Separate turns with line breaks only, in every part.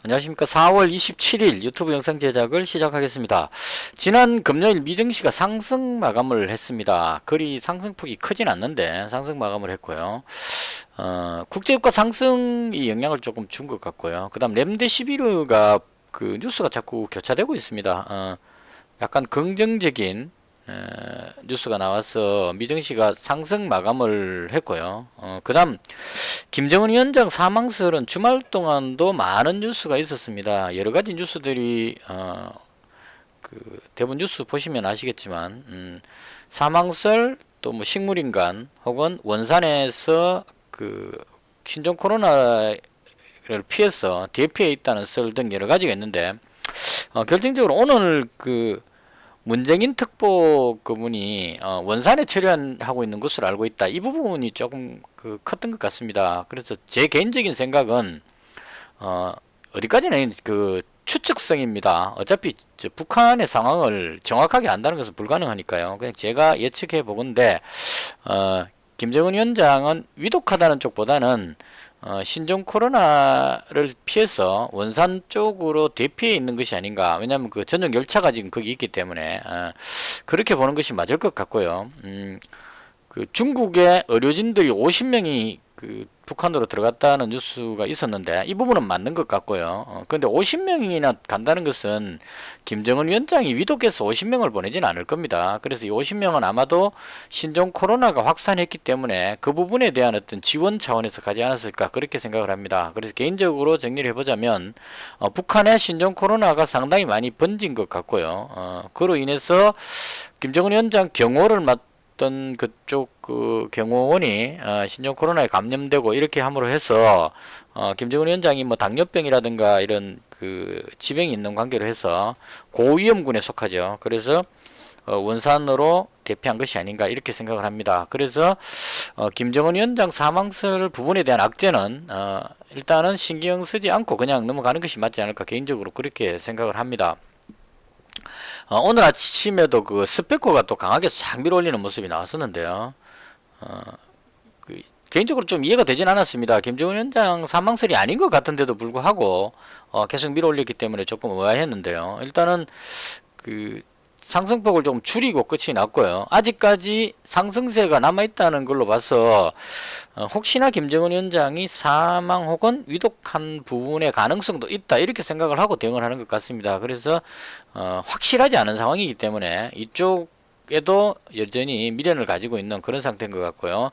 안녕하십니까. 4월 27일 유튜브 영상 제작을 시작하겠습니다. 지난 금요일 미증시가 상승 마감을 했습니다. 그리 상승폭이 크진 않는데 상승 마감을 했고요. 국제유가 상승이 영향을 조금 준 것 같고요. 그 다음 렘데시비르가 그 뉴스가 자꾸 교차되고 있습니다. 약간 긍정적인 뉴스가 나와서 미증시가 상승 마감을 했고요. 그 다음 김정은 위원장 사망설은 주말 동안도 많은 뉴스가 있었습니다. 여러가지 뉴스들이 그 대부분 뉴스 보시면 아시겠지만 사망설 또 뭐 식물인간 혹은 원산에서 그 신종 코로나를 피해서 대피해 있다는 설 등 여러가지가 있는데 결정적으로 오늘 그 문재인 특보 그분이 원산에 처리하고 있는 것으로 알고 있다. 이 부분이 조금 그 컸던 것 같습니다. 그래서 제 개인적인 생각은 어디까지는 그 추측성입니다. 어차피 북한의 상황을 정확하게 안다는 것은 불가능하니까요. 그냥 제가 예측해 보건데 김정은 위원장은 위독하다는 쪽보다는 신종 코로나를 피해서 원산 쪽으로 대피해 있는 것이 아닌가. 왜냐하면 그 전용 열차가 지금 거기 있기 때문에 그렇게 보는 것이 맞을 것 같고요. 그 중국의 의료진들이 50명이 그 북한으로 들어갔다는 뉴스가 있었는데 이 부분은 맞는 것 같고요. 그런데 50명이나 간다는 것은 김정은 위원장이 위독해서 50명을 보내진 않을 겁니다. 그래서 이 50명은 아마도 신종 코로나가 확산했기 때문에 그 부분에 대한 어떤 지원 차원에서 가지 않았을까 그렇게 생각을 합니다. 그래서 개인적으로 정리를 해보자면 북한의 신종 코로나가 상당히 많이 번진 것 같고요. 그로 인해서 김정은 위원장 경호를 어떤 그쪽 그 경호원이 신종 코로나에 감염되고 이렇게 함으로 해서 김정은 위원장이 뭐 당뇨병이라든가 이런 그 지병이 있는 관계로 해서 고위험군에 속하죠. 그래서 원산으로 대피한 것이 아닌가 이렇게 생각을 합니다. 그래서 김정은 위원장 사망설 부분에 대한 악재는 일단은 신경 쓰지 않고 그냥 넘어가는 것이 맞지 않을까 개인적으로 그렇게 생각을 합니다. 오늘 아침에도 그 스페코가 또 강하게 싹 밀어올리는 모습이 나왔었는데요. 그 개인적으로 좀 이해가 되진 않았습니다. 김정은 위원장 사망설이 아닌 것 같은데도 불구하고 계속 밀어올렸기 때문에 조금 의아했는데요. 일단은 그 상승폭을 좀 줄이고 끝이 났고요. 아직까지 상승세가 남아있다는 걸로 봐서 혹시나 김정은 위원장이 사망 혹은 위독한 부분의 가능성도 있다 이렇게 생각을 하고 대응을 하는 것 같습니다. 그래서 확실하지 않은 상황이기 때문에 이쪽에도 여전히 미련을 가지고 있는 그런 상태인 것 같고요.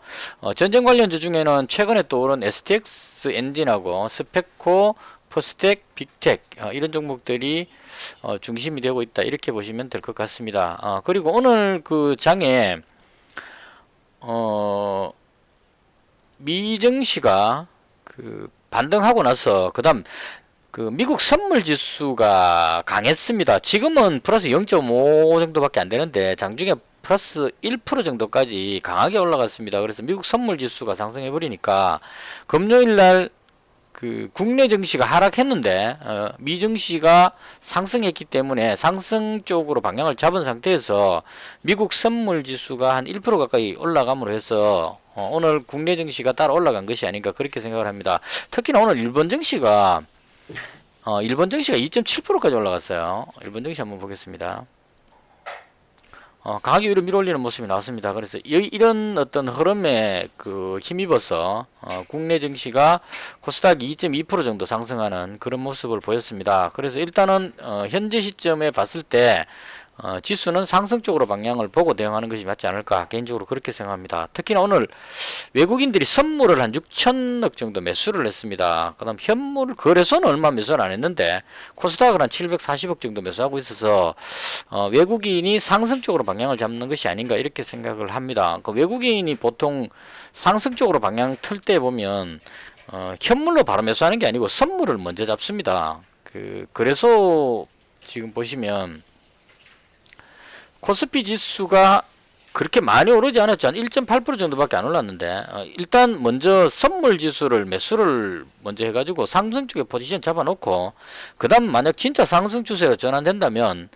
전쟁 관련주 중에는 최근에 또 오른 STX 엔진하고 스페코, 포스텍, 빅텍 이런 종목들이 중심이 되고 있다 이렇게 보시면 될 것 같습니다. 그리고 오늘 그 장에 미증시가 그 반등하고 나서 그다음 그 미국 선물 지수가 강했습니다. 지금은 플러스 0.5 정도밖에 안 되는데 장중에 플러스 1% 정도까지 강하게 올라갔습니다. 그래서 미국 선물 지수가 상승해 버리니까 금요일 날 그 국내 증시가 하락했는데 미 증시가 상승했기 때문에 상승 쪽으로 방향을 잡은 상태에서 미국 선물 지수가 한 1% 가까이 올라감으로 해서 오늘 국내 증시가 따라 올라간 것이 아닌가 그렇게 생각을 합니다. 특히나 오늘 일본 증시가 2.7%까지 올라갔어요. 일본 증시 한번 보겠습니다. 강하게 위로 밀어올리는 모습이 나왔습니다. 그래서 이런 어떤 흐름에 그 힘입어서 국내 증시가 코스닥 2.2% 정도 상승하는 그런 모습을 보였습니다. 그래서 일단은 현재 시점에 봤을 때 지수는 상승 쪽으로 방향을 보고 대응하는 것이 맞지 않을까 개인적으로 그렇게 생각합니다. 특히나 오늘 외국인들이 선물을 한 6천억 정도 매수를 했습니다. 그 다음 현물 거래소는 얼마 매수를 안 했는데 코스닥은 한 740억 정도 매수하고 있어서 외국인이 상승 쪽으로 방향을 잡는 것이 아닌가 이렇게 생각을 합니다. 그 외국인이 보통 상승 쪽으로 방향 틀 때 보면 현물로 바로 매수하는 게 아니고 선물을 먼저 잡습니다. 그 거래소 지금 보시면 코스피 지수가 그렇게 많이 오르지 않았죠. 한 1.8% 정도밖에 안 올랐는데 일단 먼저 선물 지수를 매수를 먼저 해가지고 상승 쪽에 포지션 잡아놓고 그 다음 만약 진짜 상승 추세가 전환된다면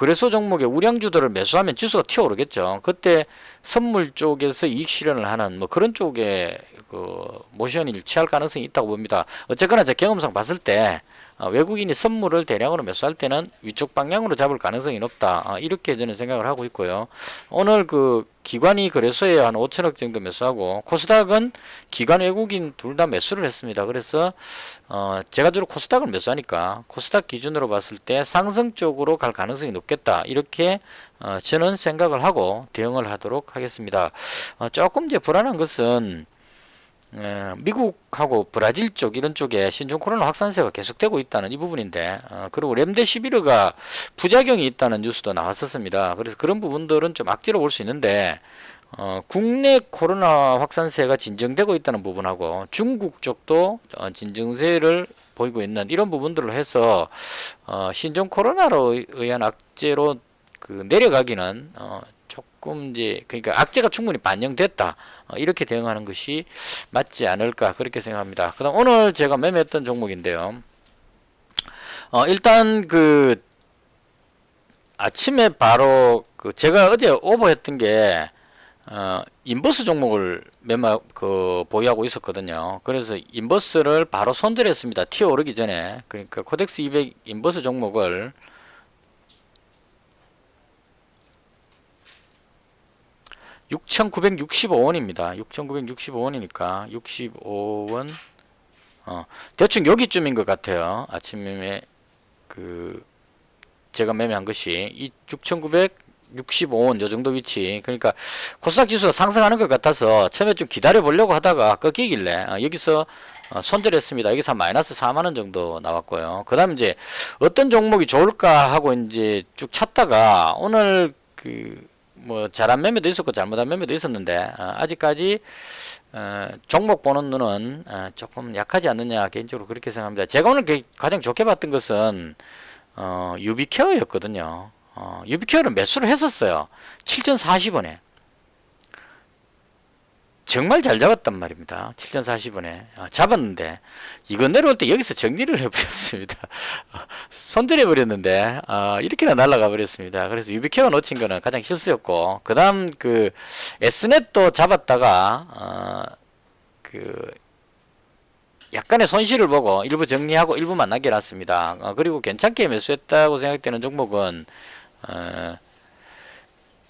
거래소 종목의 우량주들을 매수하면 지수가 튀어오르겠죠. 그때 선물 쪽에서 이익 실현을 하는 뭐 그런 쪽에 그 모션을 취할 가능성이 있다고 봅니다. 어쨌거나 제 경험상 봤을 때 외국인이 선물을 대량으로 매수할 때는 위쪽 방향으로 잡을 가능성이 높다. 이렇게 저는 생각을 하고 있고요. 오늘 그 기관이 거래소에 한 5천억 정도 매수하고 코스닥은 기관 외국인 둘 다 매수를 했습니다. 그래서 제가 주로 코스닥을 매수하니까 코스닥 기준으로 봤을 때 상승 쪽으로 갈 가능성이 높겠다. 이렇게 저는 생각을 하고 대응을 하도록 하겠습니다. 조금 이제 불안한 것은 미국하고 브라질 쪽 이런 쪽에 신종 코로나 확산세가 계속되고 있다는 이 부분인데 그리고 렘데시비르가 부작용이 있다는 뉴스도 나왔었습니다. 그래서 그런 부분들은 좀 악재로 볼 수 있는데 국내 코로나 확산세가 진정되고 있다는 부분하고 중국 쪽도 진정세를 보이고 있는 이런 부분들로 해서 신종 코로나로 의한 악재로 그 내려가기는 조금 이제 그러니까 악재가 충분히 반영됐다. 이렇게 대응하는 것이 맞지 않을까 그렇게 생각합니다. 그다음 오늘 제가 매매했던 종목인데요. 일단 그 아침에 바로 그 제가 어제 오버했던 게 인버스 종목을 보유하고 있었거든요. 그래서 인버스를 바로 손절했습니다. 튀어오르기 전에. 그러니까 코덱스 200 인버스 종목을 6,965원입니다. 6,965원이니까 65원 대충 여기쯤인 것 같아요. 아침에 그 제가 매매한 것이 6,965원 요 정도 위치. 그러니까 코스닥 지수가 상승하는 것 같아서 처음에 좀 기다려 보려고 하다가 꺾이길래 여기서 손절했습니다. 여기서 한 마이너스 4만원 정도 나왔고요. 그 다음 이제 어떤 종목이 좋을까 하고 이제 쭉 찾다가 오늘 뭐 잘한 매매도 있었고 잘못한 매매도 있었는데 아직까지 종목 보는 눈은 조금 약하지 않느냐 개인적으로 그렇게 생각합니다. 제가 오늘 가장 좋게 봤던 것은 유비케어였거든요. 유비케어를 매수를 했었어요. 7,040원에 정말 잘 잡았단 말입니다. 7,040원에 잡았는데 이거 내려올 때 여기서 정리를 해버렸습니다. 손절해버렸는데 이렇게나 날아가 버렸습니다. 그래서 유비케어 놓친 거는 가장 실수였고 그 다음 그 S넷도 잡았다가 약간의 손실을 보고 일부 정리하고 일부만 남겨놨습니다. 그리고 괜찮게 매수했다고 생각되는 종목은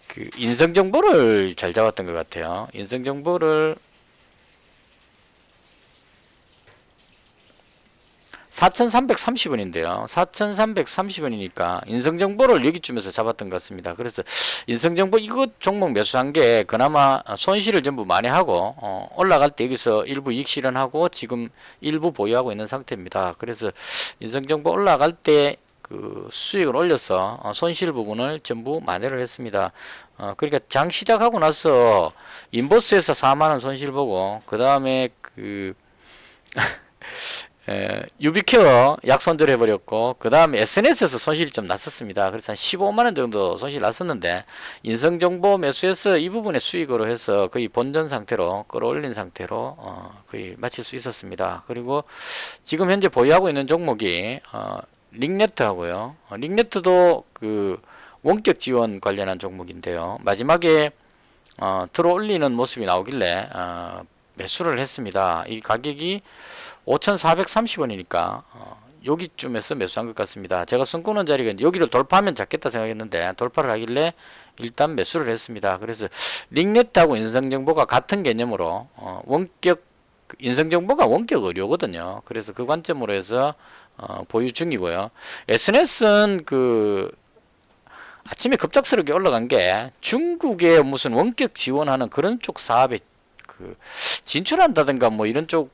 그 인성정보를 잘 잡았던 것 같아요. 인성정보를 4,330원인데요. 4,330원이니까 인성정보를 여기쯤에서 잡았던 것 같습니다. 그래서 인성정보 이것 종목 매수한 게 그나마 손실을 전부 만회하고 올라갈 때 여기서 일부 이익 실현하고 지금 일부 보유하고 있는 상태입니다. 그래서 인성정보 올라갈 때 그 수익을 올려서 손실 부분을 전부 만회를 했습니다. 그러니까 장 시작하고 나서 인버스에서 4만원 손실 보고 그 다음에 유비케어 약손절 해버렸고 그 다음에 SNS에서 손실이 좀 났었습니다. 그래서 한 15만원 정도 손실 났었는데 인성정보 매수해서 이 부분에 수익으로 해서 거의 본전 상태로 끌어올린 상태로 거의 마칠 수 있었습니다. 그리고 지금 현재 보유하고 있는 종목이 링네트 하고요. 링네트도 그 원격 지원 관련한 종목인데요. 마지막에 들어올리는 모습이 나오길래 매수를 했습니다. 이 가격이 5,430원이니까 여기쯤에서 매수한 것 같습니다. 제가 손꼽는 자리가 여기를 돌파하면 잡겠다 생각했는데 돌파를 하길래 일단 매수를 했습니다. 그래서 링네트하고 인성정보가 같은 개념으로 인성정보가 원격 의료거든요. 그래서 그 관점으로 해서 보유 중이고요. SNS는 아침에 급작스럽게 올라간 게 중국에 무슨 원격 지원하는 그런 쪽 사업에 진출한다든가 뭐 이런 쪽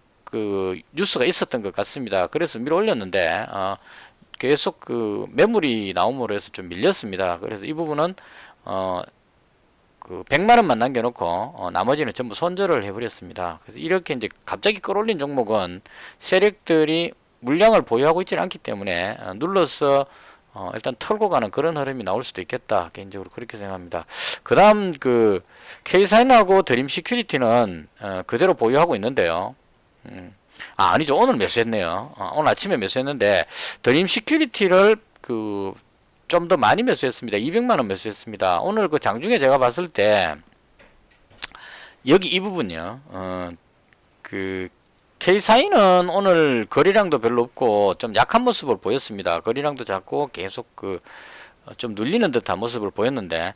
뉴스가 있었던 것 같습니다. 그래서 밀어 올렸는데 계속 매물이 나옴으로 해서 좀 밀렸습니다. 그래서 이 부분은 100만원만 남겨놓고 나머지는 전부 손절을 해버렸습니다. 그래서 이렇게 이제 갑자기 끌어올린 종목은 세력들이 물량을 보유하고 있지는 않기 때문에 눌러서 일단 털고 가는 그런 흐름이 나올 수도 있겠다. 개인적으로 그렇게 생각합니다. 그 다음 K사인하고 드림시큐리티는 그대로 보유하고 있는데요. 아니죠. 오늘 매수했네요. 오늘 아침에 매수했는데 드림시큐리티를 좀 더 많이 매수했습니다. 200만원 매수했습니다. 오늘 그 장중에 제가 봤을 때 여기 이 부분요. 그 K사인은 오늘 거래량도 별로 없고 좀 약한 모습을 보였습니다. 거래량도 작고 계속 그 좀 눌리는 듯한 모습을 보였는데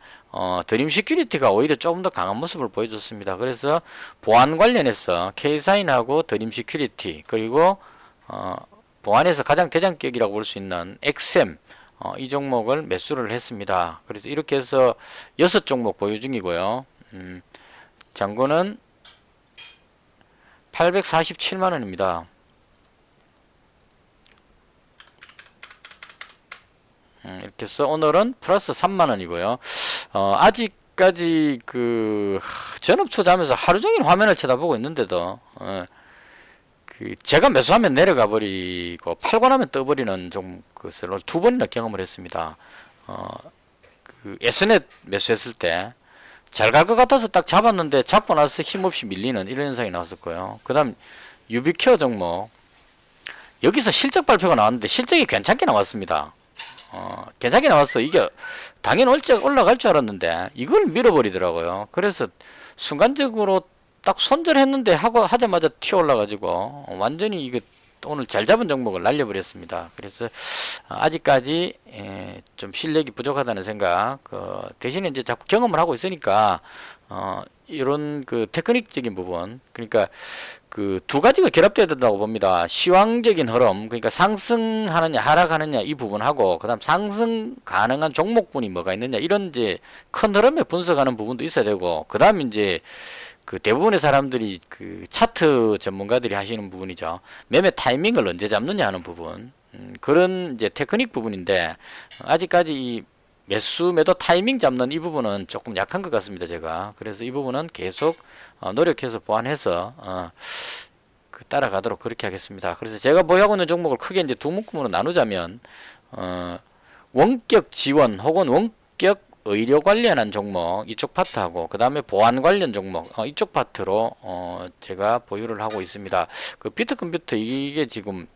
드림 시큐리티가 오히려 조금 더 강한 모습을 보여줬습니다. 그래서 보안 관련해서 K사인하고 드림 시큐리티 그리고 보안에서 가장 대장격이라고 볼 수 있는 엑셈 이 종목을 매수를 했습니다. 그래서 이렇게 해서 6종목 보유 중이고요. 잔고는 847만원입니다. 이렇게 해서 오늘은 플러스 3만원이고요. 아직까지 그 전업 투자하면서 하루종일 화면을 쳐다보고 있는데도 그 제가 매수하면 내려가 버리고 팔고 나면 떠버리는 좀 것을 두 번이나 경험을 했습니다. 그 S넷 매수했을 때 잘 갈 것 같아서 딱 잡았는데 잡고 나서 힘없이 밀리는 이런 현상이 나왔었고요. 그 다음 유비케어 종목 여기서 실적 발표가 나왔는데 실적이 괜찮게 나왔습니다. 괜찮게 나왔어. 이게 당연히 올라갈 줄 알았는데 이걸 밀어버리더라고요. 그래서 순간적으로 딱 손절했는데 하자마자 튀어 올라가지고 완전히 이거 오늘 잘 잡은 종목을 날려버렸습니다. 그래서 아직까지 좀 실력이 부족하다는 생각. 대신에 이제 자꾸 경험을 하고 있으니까 이런 그 테크닉적인 부분, 그러니까 그 두 가지가 결합돼야 된다고 봅니다. 시황적인 흐름, 그러니까 상승하느냐 하락하느냐 이 부분하고 그다음 상승 가능한 종목군이 뭐가 있느냐 이런 이제 큰 흐름에 분석하는 부분도 있어야 되고, 그다음 이제 그 대부분의 사람들이 그 차트 전문가들이 하시는 부분이죠. 매매 타이밍을 언제 잡느냐 하는 부분. 그런 이제 테크닉 부분인데 아직까지 이 매수 매도 타이밍 잡는 이 부분은 조금 약한 것 같습니다, 제가. 그래서 이 부분은 계속 노력해서 보완해서 그 따라가도록 그렇게 하겠습니다. 그래서 제가 보유하고 있는 종목을 크게 이제 두 묶음으로 나누자면 원격 지원 혹은 원격 의료 관련한 종목 이쪽 파트하고 그 다음에 보안 관련 종목 이쪽 파트로 제가 보유를 하고 있습니다. 그 비트컴퓨터 이게 지금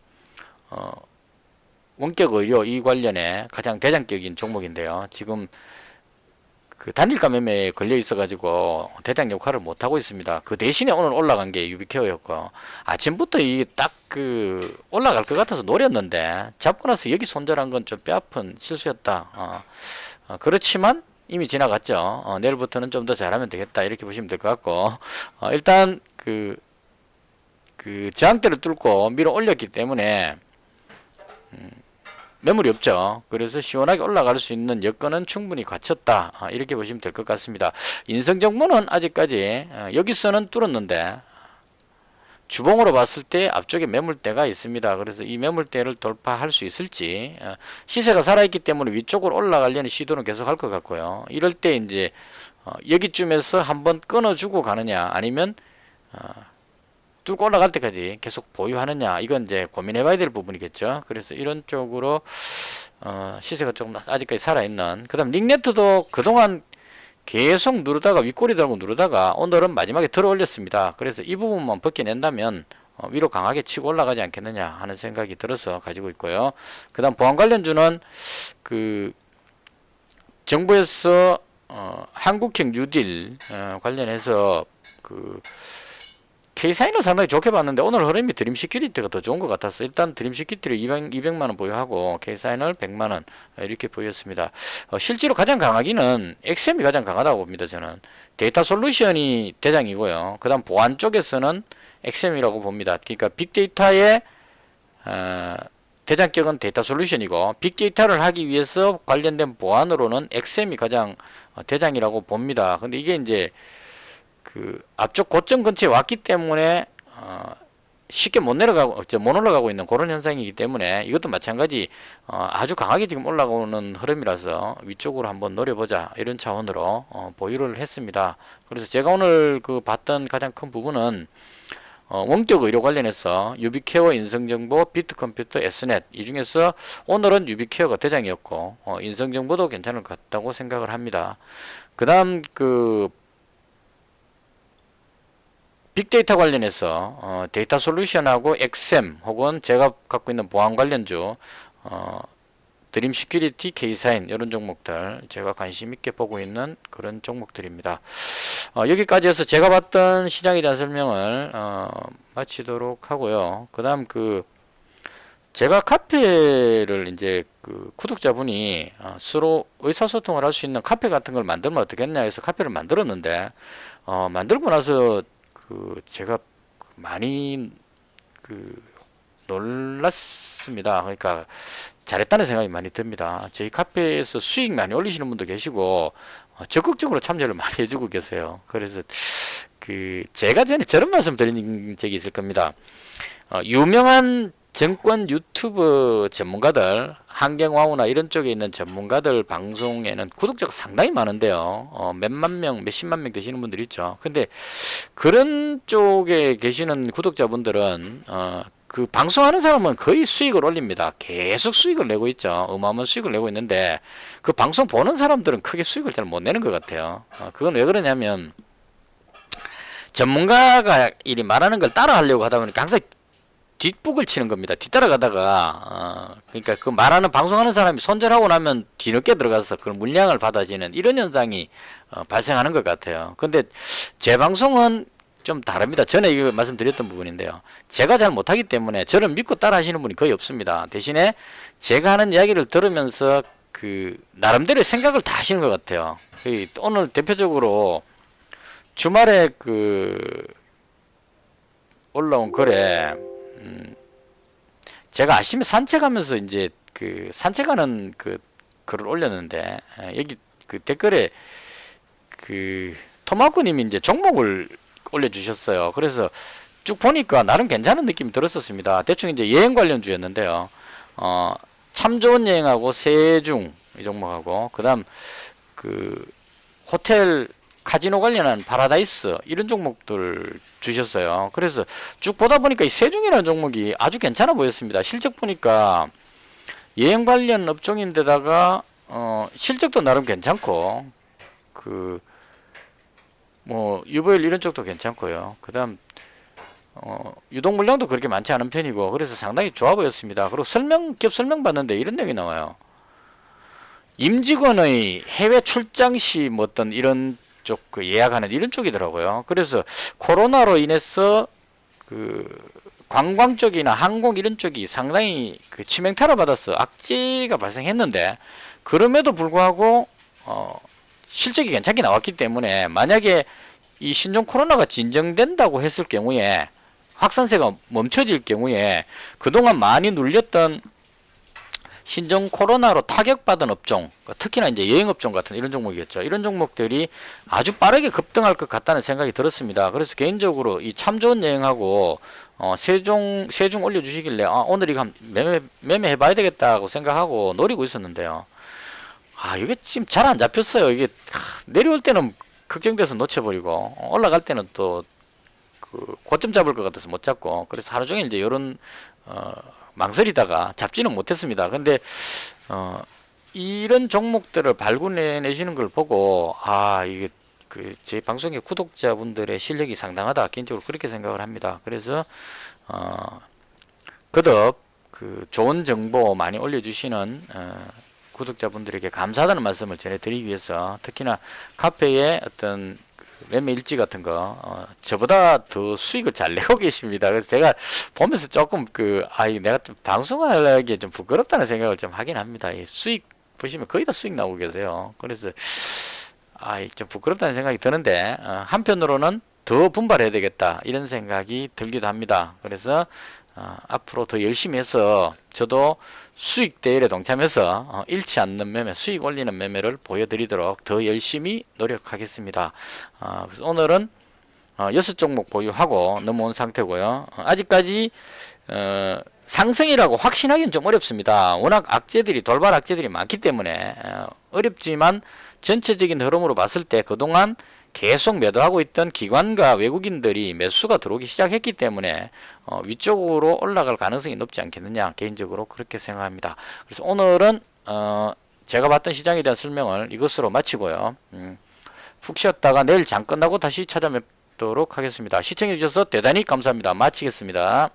원격 의료 이 관련에 가장 대장격인 종목인데요. 지금 그 단일가 매매에 걸려 있어 가지고 대장 역할을 못 하고 있습니다. 그 대신에 오늘 올라간 게 유비케어였고, 아침부터 이게 딱 그 올라갈 것 같아서 노렸는데 잡고 나서 여기 손절한 건 좀 뼈아픈 실수였다. 그렇지만 이미 지나갔죠. 내일부터는 좀 더 잘하면 되겠다 이렇게 보시면 될 것 같고, 일단 그 저항대를 뚫고 밀어 올렸기 때문에 매물이 없죠. 그래서 시원하게 올라갈 수 있는 여건은 충분히 갖췄다. 이렇게 보시면 될 것 같습니다. 인성정보는 아직까지 여기서는 뚫었는데 주봉으로 봤을 때 앞쪽에 매물대가 있습니다. 그래서 이 매물대를 돌파할 수 있을지, 시세가 살아있기 때문에 위쪽으로 올라가려는 시도는 계속 할 것 같고요. 이럴 때 이제 여기쯤에서 한번 끊어주고 가느냐 아니면 뚫고 올라갈 때까지 계속 보유하느냐, 이건 이제 고민해 봐야 될 부분이겠죠. 그래서 이런 쪽으로 시세가 조금 아직까지 살아있는, 그 다음 링네트도 그동안 계속 누르다가 윗꼬리 달고 누르다가 오늘은 마지막에 들어 올렸습니다. 그래서 이 부분만 벗겨낸다면 위로 강하게 치고 올라가지 않겠느냐 하는 생각이 들어서 가지고 있고요. 그 다음 보안 관련주는 그 정부에서 한국형 뉴딜 관련해서 그 K사인을 상당히 좋게 봤는데 오늘 흐름이 드림 시큐리티가 더 좋은 것 같아서 일단 드림 시큐리티를 200만원 보유하고 K사인을 100만원 이렇게 보였습니다. 실제로 가장 강하기는 엑셈이 가장 강하다고 봅니다. 저는 데이터 솔루션이 대장이고요. 그 다음 보안 쪽에서는 엑셈이라고 봅니다. 그러니까 빅데이터의 대장격은 데이터 솔루션이고 빅데이터를 하기 위해서 관련된 보안으로는 엑셈이 가장 대장이라고 봅니다. 근데 이게 이제 그 앞쪽 고점 근처에 왔기 때문에 쉽게 못 올라가고 있는 그런 현상이기 때문에 이것도 마찬가지 아주 강하게 지금 올라오는 흐름이라서 위쪽으로 한번 노려보자 이런 차원으로 보유를 했습니다. 그래서 제가 오늘 그 봤던 가장 큰 부분은 원격 의료 관련해서 유비케어, 인성정보, 비트컴퓨터, S넷 이 중에서 오늘은 유비케어가 대장이었고 인성정보도 괜찮을 것 같다고 생각을 합니다. 그 다음 그 빅데이터 관련해서 데이터 솔루션하고 엑셈 혹은 제가 갖고 있는 보안 관련주 드림 시큐리티, K사인 이런 종목들 제가 관심 있게 보고 있는 그런 종목들입니다. 여기까지 해서 제가 봤던 시장에 대한 설명을 마치도록 하고요. 그다음 제가 카페를 이제 구독자분이 서로 의사소통을 할 수 있는 카페 같은 걸 만들면 어떻겠냐 해서 카페를 만들었는데 만들고 나서 제가 많이 놀랐습니다. 그러니까 잘했다는 생각이 많이 듭니다. 저희 카페에서 수익 많이 올리시는 분도 계시고 적극적으로 참여를 많이 해주고 계세요. 그래서 제가 전에 저런 말씀 드린 적이 있을 겁니다. 유명한 증권 유튜브 전문가들, 한경와우나 이런 쪽에 있는 전문가들 방송에는 구독자가 상당히 많은데요. 몇만 명, 몇십만 명 되시는 분들 있죠. 근데 그런 쪽에 계시는 구독자분들은 방송하는 사람은 거의 수익을 올립니다. 계속 수익을 내고 있죠. 어마어마한 수익을 내고 있는데 그 방송 보는 사람들은 크게 수익을 잘 못 내는 것 같아요. 그건 왜 그러냐면 전문가가 이리 말하는 걸 따라 하려고 하다 보니까 항상 뒷북을 치는 겁니다. 뒤따라가다가 그러니까 말하는 방송하는 사람이 손절하고 나면 뒤늦게 들어가서 그런 물량을 받아지는 이런 현상이 발생하는 것 같아요. 근데 제 방송은 좀 다릅니다. 전에 이거 말씀드렸던 부분인데요. 제가 잘 못하기 때문에 저를 믿고 따라 하시는 분이 거의 없습니다. 대신에 제가 하는 이야기를 들으면서 나름대로 생각을 다 하시는 것 같아요. 오늘 대표적으로 주말에 올라온 글에 제가 아침에 산책하면서 이제 산책하는 글을 올렸는데 여기 댓글에 토마코님이 이제 종목을 올려주셨어요. 그래서 쭉 보니까 나름 괜찮은 느낌이 들었었습니다. 대충 이제 여행 관련주였는데요. 참 좋은 여행하고 세중 이 종목하고 그다음 호텔 카지노 관련한 파라다이스 이런 종목들 주셨어요. 그래서 쭉 보다 보니까 이 세중이라는 종목이 아주 괜찮아 보였습니다. 실적 보니까 여행 관련 업종인데다가 실적도 나름 괜찮고 유보율 이런 쪽도 괜찮고요. 그다음 유동 물량도 그렇게 많지 않은 편이고 그래서 상당히 좋아 보였습니다. 그리고 기업 설명 봤는데 이런 내용이 나와요. 임직원의 해외 출장 시 어떤 이런 쪽 예약하는 이런 쪽이더라고요. 그래서 코로나로 인해서 관광 쪽이나 항공 이런 쪽이 상당히 치명타를 받아서 악재가 발생했는데 그럼에도 불구하고 실적이 괜찮게 나왔기 때문에 만약에 이 신종 코로나가 진정된다고 했을 경우에 확산세가 멈춰질 경우에 그동안 많이 눌렸던 신종 코로나로 타격받은 업종, 특히나 이제 여행업종 같은 이런 종목이겠죠. 이런 종목들이 아주 빠르게 급등할 것 같다는 생각이 들었습니다. 그래서 개인적으로 이 참 좋은 여행하고 세중 올려주시길래 오늘 이거 매매해 봐야 되겠다고 생각하고 노리고 있었는데요. 이게 지금 잘 안 잡혔어요. 이게 내려올 때는 걱정돼서 놓쳐버리고 올라갈 때는 또 고점 잡을 것 같아서 못 잡고 그래서 하루 종일 이제 이런 망설이다가 잡지는 못했습니다. 근데 이런 종목들을 발굴해내시는 걸 보고 이게 제 방송의 구독자분들의 실력이 상당하다 개인적으로 그렇게 생각을 합니다. 그래서 거듭 좋은 정보 많이 올려주시는 구독자분들에게 감사하다는 말씀을 전해드리기 위해서 특히나 카페에 어떤 매매 일지 같은 거 저보다 더 수익을 잘 내고 계십니다. 그래서 제가 보면서 조금 내가 좀 방송하기에 좀 부끄럽다는 생각을 좀 하긴 합니다. 이 수익 보시면 거의 다 수익 나오고 계세요. 그래서 좀 부끄럽다는 생각이 드는데 한편으로는 더 분발해야 되겠다 이런 생각이 들기도 합니다. 그래서 앞으로 더 열심히 해서 저도 수익 대열에 동참해서 잃지 않는 매매, 수익 올리는 매매를 보여드리도록 더 열심히 노력하겠습니다. 그래서 오늘은 6종목 보유하고 넘어온 상태고요. 아직까지 상승이라고 확신하기는 좀 어렵습니다. 워낙 돌발 악재들이 많기 때문에 어렵지만 전체적인 흐름으로 봤을 때 그동안 계속 매도하고 있던 기관과 외국인들이 매수가 들어오기 시작했기 때문에 위쪽으로 올라갈 가능성이 높지 않겠느냐 개인적으로 그렇게 생각합니다. 그래서 오늘은 제가 봤던 시장에 대한 설명을 이것으로 마치고요. 푹 쉬었다가 내일 장 끝나고 다시 찾아뵙도록 하겠습니다. 시청해 주셔서 대단히 감사합니다. 마치겠습니다.